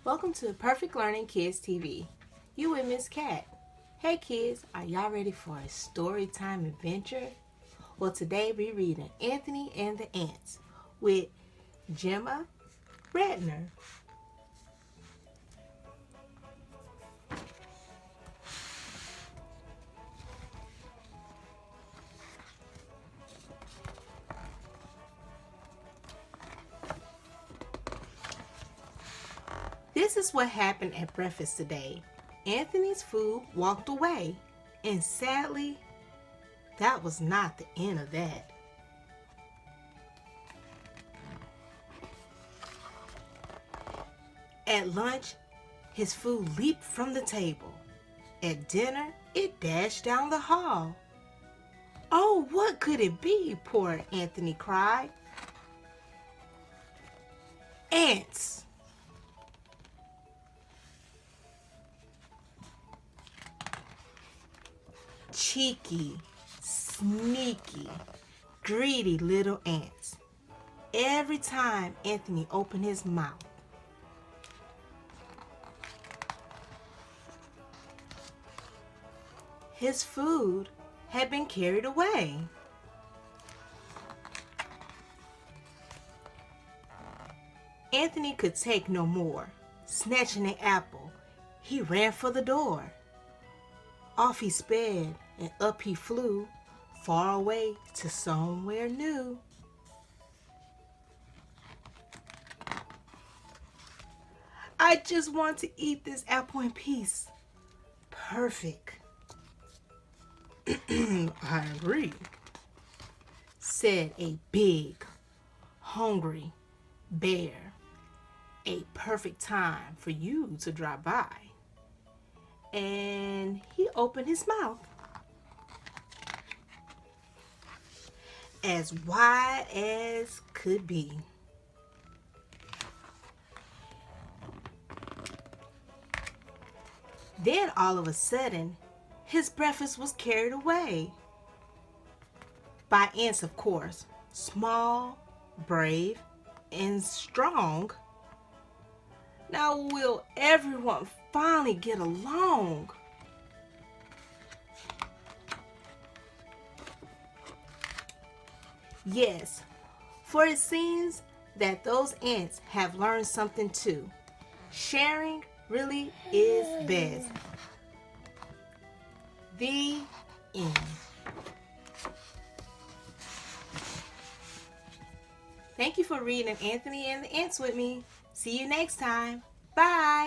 Welcome to Perfect Learning Kids TV. You with Miss Cat. Hey kids, are y'all ready for a storytime adventure? Well, today we're reading Anthony and the Ants with Gemma, Raynor. This is what happened at breakfast today. Anthony's food walked away, and sadly, that was not the end of that. At lunch, his food leaped from the table. At dinner, it dashed down the hall. Oh, what could it be? Poor Anthony cried. Ants! Cheeky, sneaky, greedy little ants. Every time Anthony opened his mouth, his food had been carried away. Anthony could take no more. Snatching an apple, he ran for the door. Off he sped and up he flew, far away to somewhere new. I just want to eat this apple in peace. Perfect. I agree, said a big, hungry bear. A perfect time for you to drop by. And he opened his mouth as wide as could be. Then all of a sudden, his breakfast was carried away. By ants, of course, small, brave, and strong. Now will everyone finally get along? Yes, for it seems that those ants have learned something too. Sharing really is best. The end. Thank you for reading Anthony and the Ants with me. See you next time. Bye.